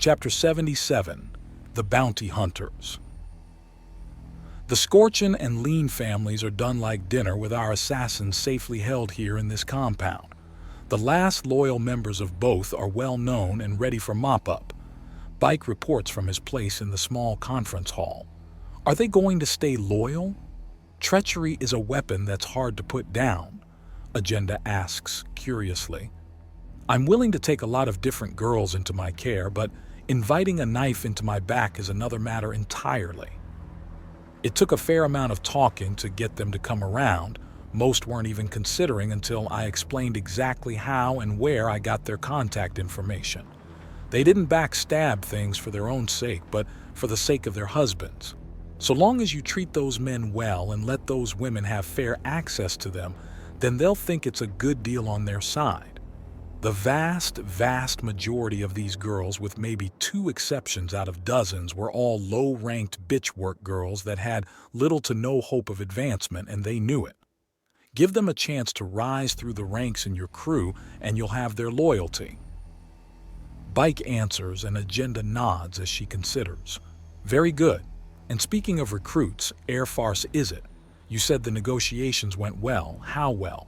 Chapter 77, The Bounty Hunters. The Scorchin and Lean families are done like dinner with our assassins safely held here in this compound. The last loyal members of both are well known and ready for mop-up. Bike reports from his place in the small conference hall. Are they going to stay loyal? Treachery is a weapon that's hard to put down, Agenda asks curiously. I'm willing to take a lot of different girls into my care, but inviting a knife into my back is another matter entirely. It took a fair amount of talking to get them to come around. Most weren't even considering until I explained exactly how and where I got their contact information. They didn't backstab things for their own sake, but for the sake of their husbands. So long as you treat those men well and let those women have fair access to them, then they'll think it's a good deal on their side. The vast majority of these girls, with maybe 2 exceptions out of dozens, were all low-ranked bitch work girls that had little to no hope of advancement, and they knew it. Give them a chance to rise through the ranks in your crew, and you'll have their loyalty. Bike answers and Agenda nods as she considers. Very good. And speaking of recruits, air farce is it? You said the negotiations went well. How well?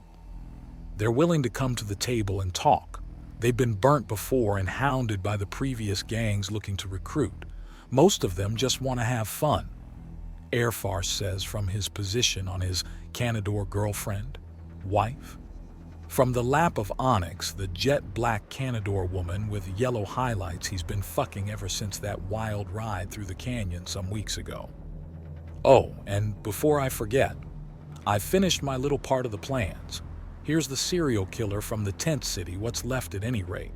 They're willing to come to the table and talk. They've been burnt before and hounded by the previous gangs looking to recruit. Most of them just want to have fun, Airfarce says from his position on his Canador girlfriend, wife. From the lap of Onyx, the jet-black Canador woman with yellow highlights he's been fucking ever since that wild ride through the canyon some weeks ago. Oh, and before I forget, I've finished my little part of the plans. Here's the serial killer from the tent city, what's left at any rate.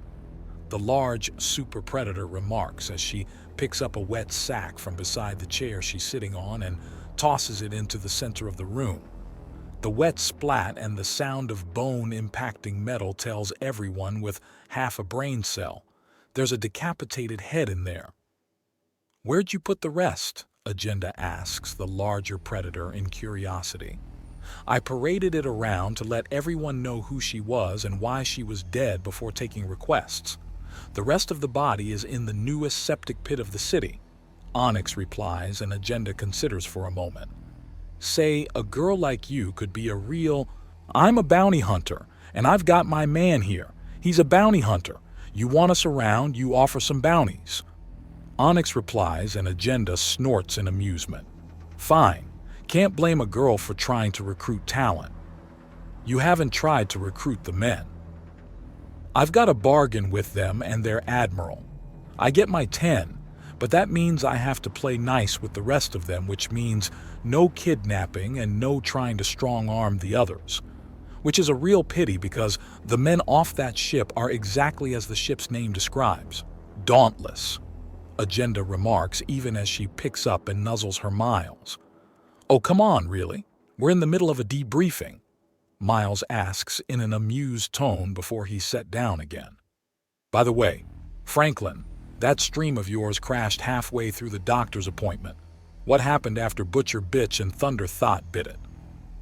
The large super predator remarks as she picks up a wet sack from beside the chair she's sitting on and tosses it into the center of the room. The wet splat and the sound of bone impacting metal tells everyone with half a brain cell. There's a decapitated head in there. Where'd you put the rest? Agenda asks the larger predator in curiosity. I paraded it around to let everyone know who she was and why she was dead before taking requests. The rest of the body is in the newest septic pit of the city. Onyx replies and Agenda considers for a moment. Say, a girl like you could be a real... I'm a bounty hunter, and I've got my man here. He's a bounty hunter. You want us around, you offer some bounties. Onyx replies and Agenda snorts in amusement. Fine. Can't blame a girl for trying to recruit talent. You haven't tried to recruit the men. I've got a bargain with them and their admiral. I get my 10, but that means I have to play nice with the rest of them, which means no kidnapping and no trying to strong-arm the others. Which is a real pity because the men off that ship are exactly as the ship's name describes. Dauntless. Agenda remarks even as she picks up and nuzzles her Miles. Oh, come on, really? We're in the middle of a debriefing, Miles asks in an amused tone before he's set down again. By the way, Franklin, that stream of yours crashed halfway through the doctor's appointment. What happened after Butcher Bitch and Thunder Thought bit it?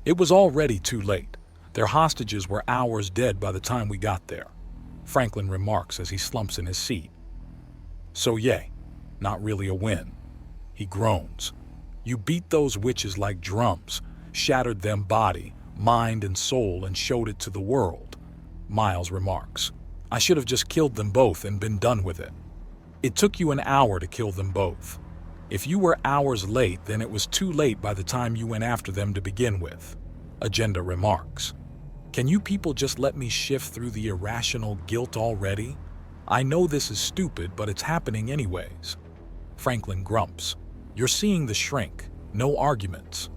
It was already too late. Their hostages were hours dead by the time we got there, Franklin remarks as he slumps in his seat. So yay, not really a win. He groans. You beat those witches like drums, shattered them body, mind, and soul, and showed it to the world, Miles remarks. I should have just killed them both and been done with it. It took you an hour to kill them both. If you were hours late, then it was too late by the time you went after them to begin with, Agenda remarks. Can you people just let me shift through the irrational guilt already? I know this is stupid, but it's happening anyways. Franklin grumps. You're seeing the shrink. No arguments.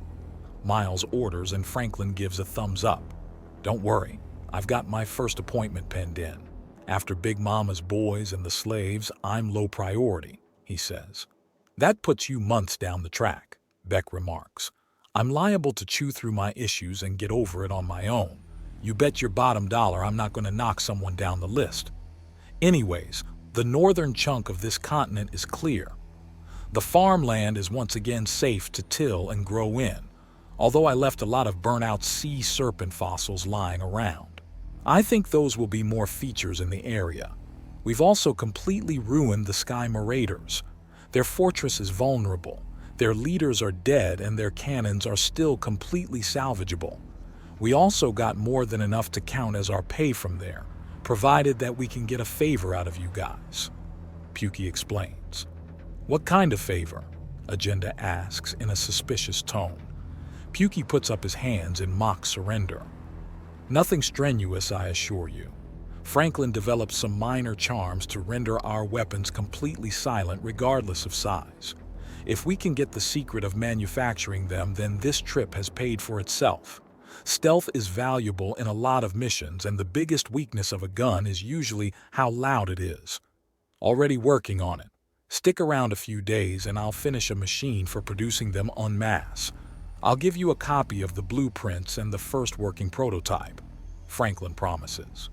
Miles orders and Franklin gives a thumbs up. Don't worry, I've got my first appointment penned in. After Big Mama's boys and the slaves, I'm low priority, he says. That puts you months down the track, Beck remarks. I'm liable to chew through my issues and get over it on my own. You bet your bottom dollar I'm not going to knock someone down the list. Anyways, the northern chunk of this continent is clear. The farmland is once again safe to till and grow in, although I left a lot of burnt-out sea serpent fossils lying around. I think those will be more features in the area. We've also completely ruined the Sky Marauders. Their fortress is vulnerable. Their leaders are dead and their cannons are still completely salvageable. We also got more than enough to count as our pay from there, provided that we can get a favor out of you guys. Pukey explains. What kind of favor? Agenda asks in a suspicious tone. Pukey puts up his hands in mock surrender. Nothing strenuous, I assure you. Franklin developed some minor charms to render our weapons completely silent regardless of size. If we can get the secret of manufacturing them, then this trip has paid for itself. Stealth is valuable in a lot of missions, and the biggest weakness of a gun is usually how loud it is. Already working on it. Stick around a few days and I'll finish a machine for producing them en masse. I'll give you a copy of the blueprints and the first working prototype, Franklin promises.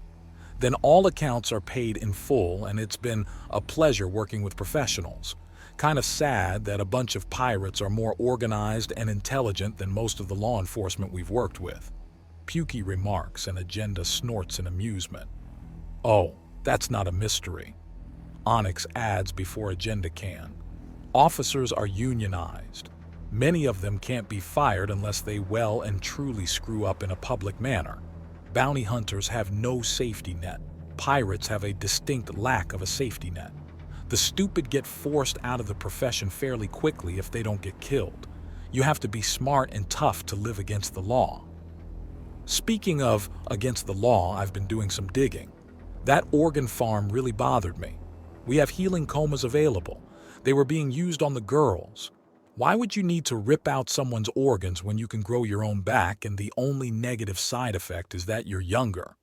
Then all accounts are paid in full, and it's been a pleasure working with professionals. Kind of sad that a bunch of pirates are more organized and intelligent than most of the law enforcement we've worked with. Pukey remarks, and Agenda snorts in amusement. Oh, that's not a mystery. Onyx adds before Agenda can. Officers are unionized. Many of them can't be fired unless they well and truly screw up in a public manner. Bounty hunters have no safety net. Pirates have a distinct lack of a safety net. The stupid get forced out of the profession fairly quickly if they don't get killed. You have to be smart and tough to live against the law. Speaking of against the law, I've been doing some digging. That organ farm really bothered me. We have healing comas available. They were being used on the girls. Why would you need to rip out someone's organs when you can grow your own back and the only negative side effect is that you're younger?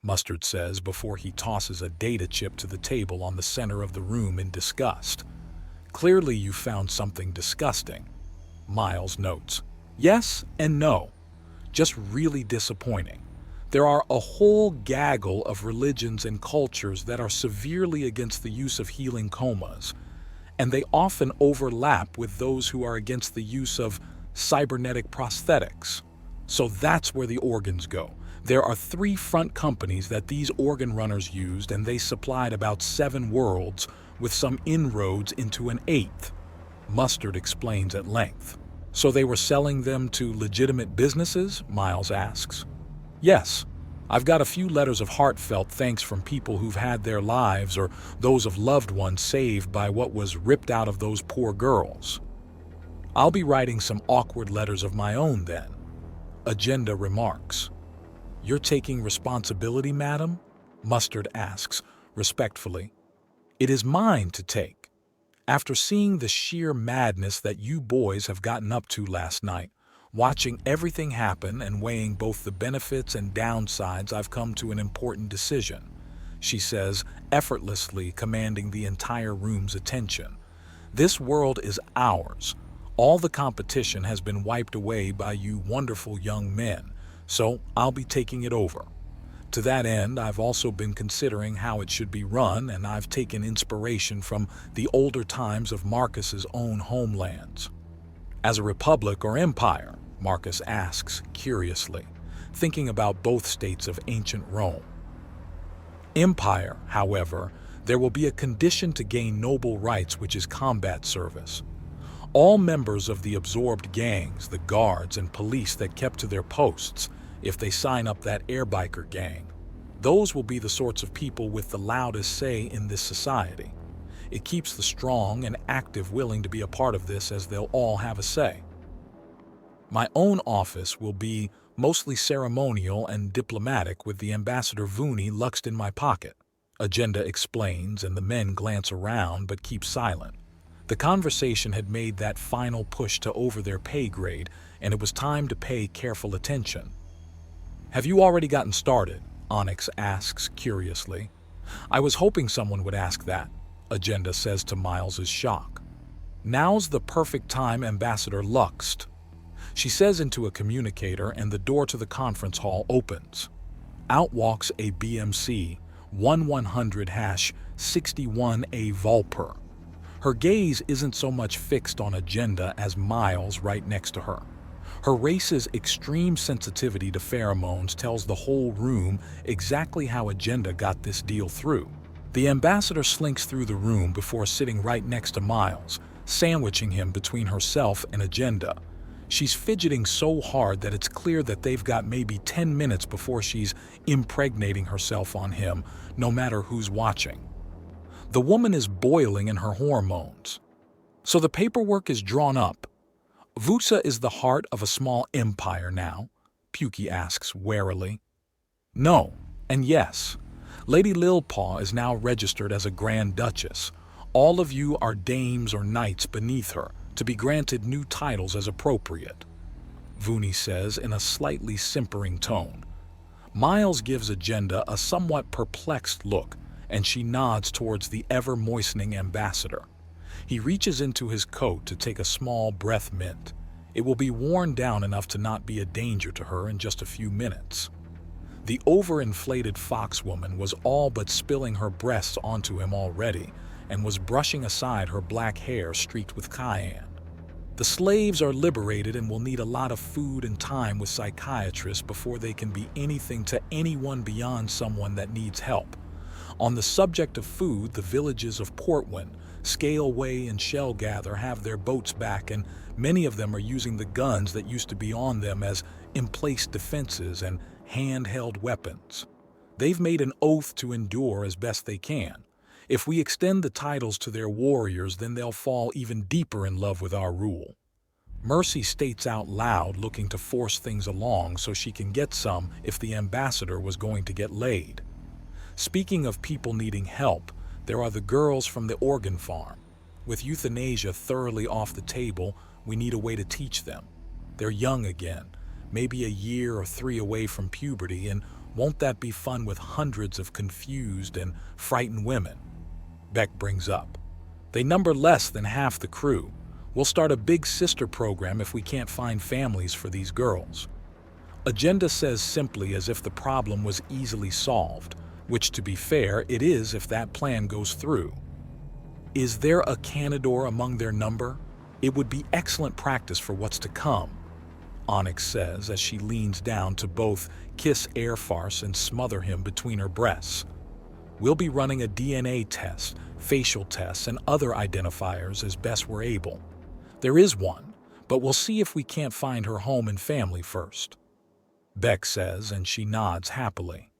Mustard says before he tosses a data chip to the table on the center of the room in disgust. Clearly you found something disgusting. Miles notes. Yes and no. Just really disappointing. There are a whole gaggle of religions and cultures that are severely against the use of healing comas, and they often overlap with those who are against the use of cybernetic prosthetics. So that's where the organs go. There are 3 front companies that these organ runners used, and they supplied about 7 worlds with some inroads into an 8th. Mustard explains at length. So they were selling them to legitimate businesses? Miles asks. Yes. I've got a few letters of heartfelt thanks from people who've had their lives or those of loved ones saved by what was ripped out of those poor girls. I'll be writing some awkward letters of my own then. Agenda remarks. You're taking responsibility, madam? Mustard asks, respectfully. It is mine to take. After seeing the sheer madness that you boys have gotten up to last night, watching everything happen and weighing both the benefits and downsides, I've come to an important decision, she says, effortlessly commanding the entire room's attention. This world is ours. All the competition has been wiped away by you wonderful young men, so I'll be taking it over. To that end, I've also been considering how it should be run, and I've taken inspiration from the older times of Marcus's own homelands. As a republic or empire? Marcus asks curiously, thinking about both states of ancient Rome. Empire, however, there will be a condition to gain noble rights, which is combat service. All members of the absorbed gangs, the guards and police that kept to their posts, if they sign up that airbiker gang, those will be the sorts of people with the loudest say in this society. It keeps the strong and active willing to be a part of this, as they'll all have a say. My own office will be mostly ceremonial and diplomatic, with the Ambassador Vooney luxed in my pocket. Agenda explains, and the men glance around but keep silent. The conversation had made that final push to over their pay grade, and it was time to pay careful attention. Have you already gotten started? Onyx asks curiously. I was hoping someone would ask that, Agenda says to Miles's shock. Now's the perfect time, Ambassador Luxt, she says into a communicator, and the door to the conference hall opens. Out walks a BMC 1100-61A Vulper. Her gaze isn't so much fixed on Agenda as Miles right next to her. Her race's extreme sensitivity to pheromones tells the whole room exactly how Agenda got this deal through. The ambassador slinks through the room before sitting right next to Miles, sandwiching him between herself and Agenda. She's fidgeting so hard that it's clear that they've got maybe 10 minutes before she's impregnating herself on him, no matter who's watching. The woman is boiling in her hormones. So the paperwork is drawn up. Vusa is the heart of a small empire now, Pukey asks warily. No, and yes. Lady Lilpaw is now registered as a Grand Duchess. All of you are dames or knights beneath her, to be granted new titles as appropriate, Vuni says in a slightly simpering tone. Miles gives Agenda a somewhat perplexed look, and she nods towards the ever-moistening ambassador. He reaches into his coat to take a small breath mint. It will be worn down enough to not be a danger to her in just a few minutes. The overinflated foxwoman was all but spilling her breasts onto him already, and was brushing aside her black hair streaked with cayenne. The slaves are liberated and will need a lot of food and time with psychiatrists before they can be anything to anyone beyond someone that needs help. On the subject of food, the villages of Portwin, Scaleway, and Shellgather have their boats back, and many of them are using the guns that used to be on them as in-place defenses and handheld weapons. They've made an oath to endure as best they can. If we extend the titles to their warriors, then they'll fall even deeper in love with our rule. Mercy states out loud, looking to force things along so she can get some if the ambassador was going to get laid. Speaking of people needing help, there are the girls from the organ farm. With euthanasia thoroughly off the table, we need a way to teach them. They're young again, maybe a year or 3 away from puberty, and won't that be fun with hundreds of confused and frightened women? Beck brings up. They number less than half the crew. We'll start a big sister program if we can't find families for these girls. Agenda says simply as if the problem was easily solved, which to be fair, it is if that plan goes through. Is there a Canador among their number? It would be excellent practice for what's to come, Onyx says as she leans down to both kiss Airfarce and smother him between her breasts. We'll be running a DNA test, facial tests, and other identifiers as best we're able. There is one, but we'll see if we can't find her home and family first, Beck says, and she nods happily.